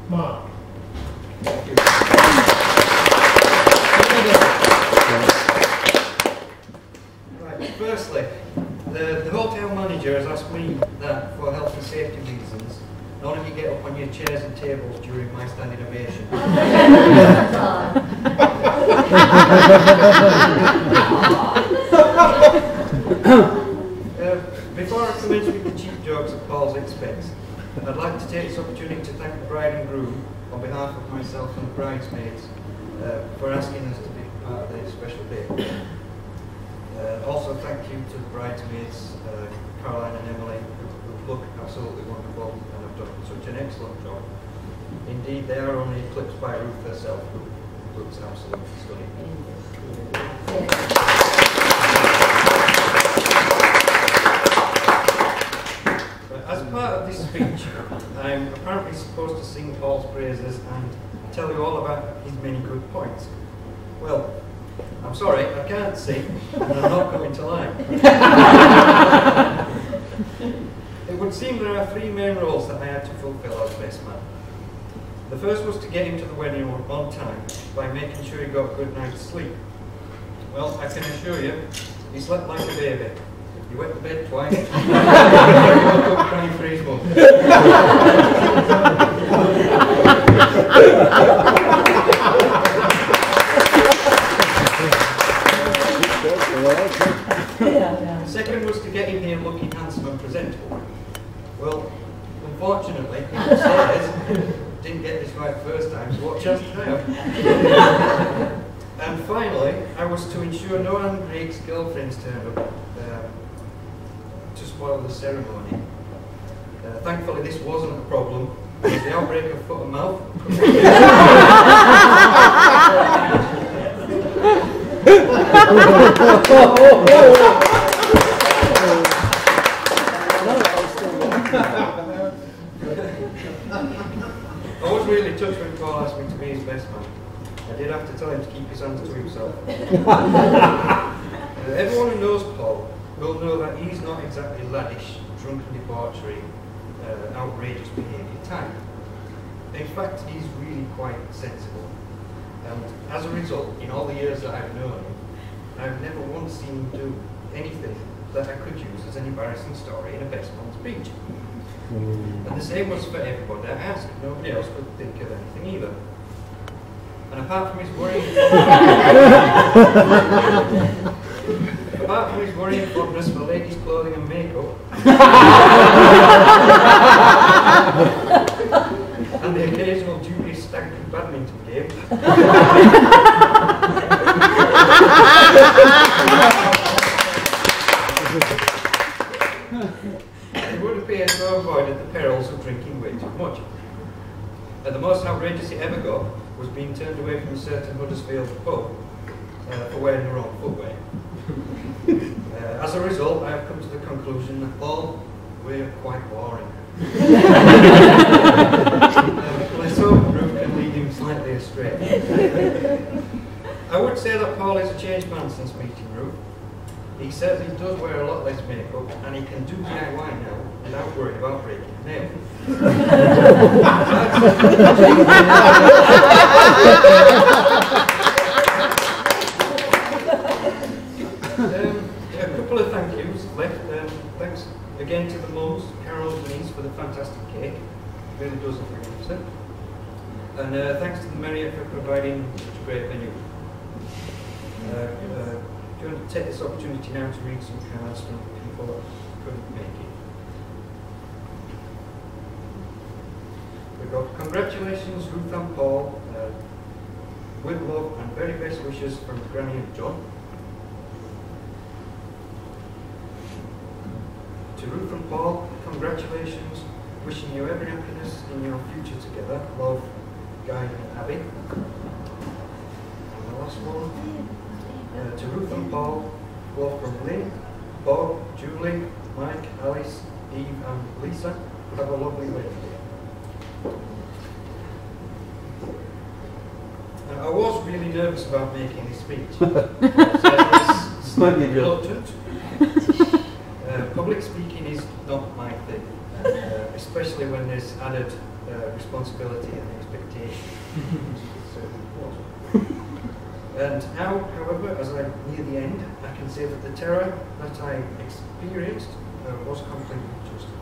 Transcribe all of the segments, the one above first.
Mark. Thank you. Right, firstly, the hotel manager has asked me that for health and safety reasons, none of you get up on your chairs and tables during my standing ovation. Before I commence with the cheap jokes at Paul's expense, I'd like to take this opportunity to thank the bride and groom on behalf of myself and the bridesmaids for asking us to be part of this special day. Also thank you to the bridesmaids, Caroline and Emily, who look absolutely wonderful and have done such an excellent job. Indeed, they are only eclipsed by Ruth herself, who looks absolutely stunning. As part of this speech, I'm apparently supposed to sing Paul's praises and tell you all about his many good points. Well, I'm sorry, I can't sing, and I'm not going to lie. It would seem there are three main roles that I had to fulfill as best man. The first was to get him to the wedding on time by making sure he got a good night's sleep. Well, I can assure you, he slept like a baby. He wet the bed twice. He woke up crying for his mum. Second was to get him here looking handsome and presentable. Well, unfortunately, he upstairs didn't get this right first time, so what chance did I have? And finally, I was to ensure no angry ex-girlfriends turned up to spoil the ceremony. Thankfully, this wasn't a problem, because the outbreak of foot and mouth. I was really touched when Paul asked me to be his best man. I did have to tell him to keep his hands to himself. Everyone who knows Paul will know that he's not exactly laddish, drunken debauchery, outrageous behaviour type. In fact, he's really quite sensible. And as a result, in all the years that I've known him, I've never once seen him do anything that I could use as an embarrassing story in a best man speech. And the same was for everybody I asked. Nobody else could think of anything either. And apart from his worrying fondness for ladies' clothing and makeup, and the occasional dubious staggering badminton game, it would appear to have avoided the perils of drinking way too much. And the most outrageous it ever got was being turned away from a certain Huddersfield pub for wearing the wrong footwear. As a result, I have come to the conclusion that all we're quite boring. Let's hope Ruth can lead him slightly astray. I would say that Paul is a changed man since meeting Ruth. He says he does wear a lot less makeup and he can do DIY now without worrying about breaking a nail. A couple of thank yous left. Thanks again to the mums, Carol and Denise, for the fantastic cake. It really does look magnificent. And thanks to the Marriott for providing such a great venue. I'm going to take this opportunity now to read some cards from people that couldn't make it. We've got congratulations, Ruth and Paul, with love and very best wishes from Granny and John. To Ruth and Paul, congratulations, wishing you every happiness in your future together. Love, Guy and Abby. And the last one. To Ruth and Paul, love from Lynn, Bob, Julie, Mike, Alice, Eve and Lisa. Have a lovely wedding day. I was really nervous about making this speech. Slightly reluctant. Public speaking is not my thing, especially when there's added responsibility and expectation. And now, however, as I near the end, I can say that the terror that I experienced was completely justified.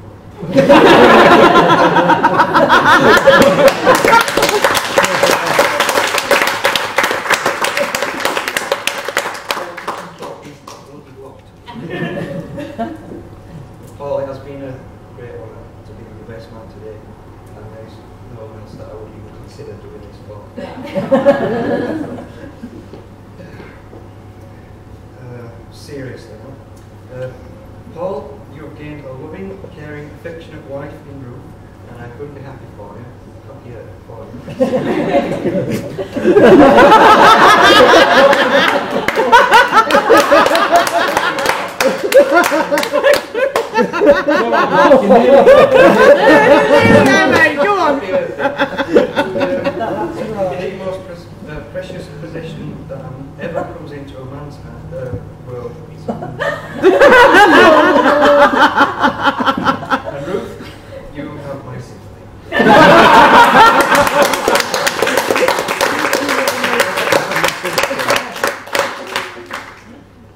Paul, it has been a great honour to be the best man today, and there's no one else that I would even consider doing this for. Seriously now. Paul, you have gained a loving, caring, affectionate wife in Ruth, and I couldn't be happy for you. Happier for you. Go on. The most precious possession that ever comes into a man's hand, world is and Ruth, you have my sympathy.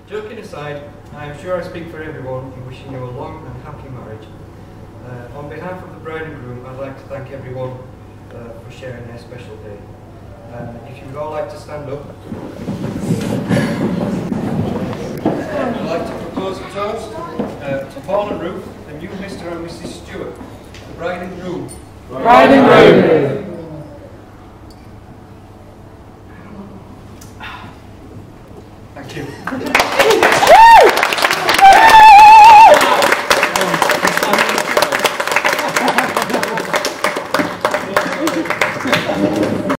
Joking aside, I am sure I speak for everyone in wishing you a long and happy marriage. On behalf of the bride and groom, I'd like to thank everyone for sharing their special day. If you would all like to stand up, I'd like to propose a toast to Paul and Ruth, the new Mr. and Mrs. Stewart, the bride and groom. Bride and groom. Thank you.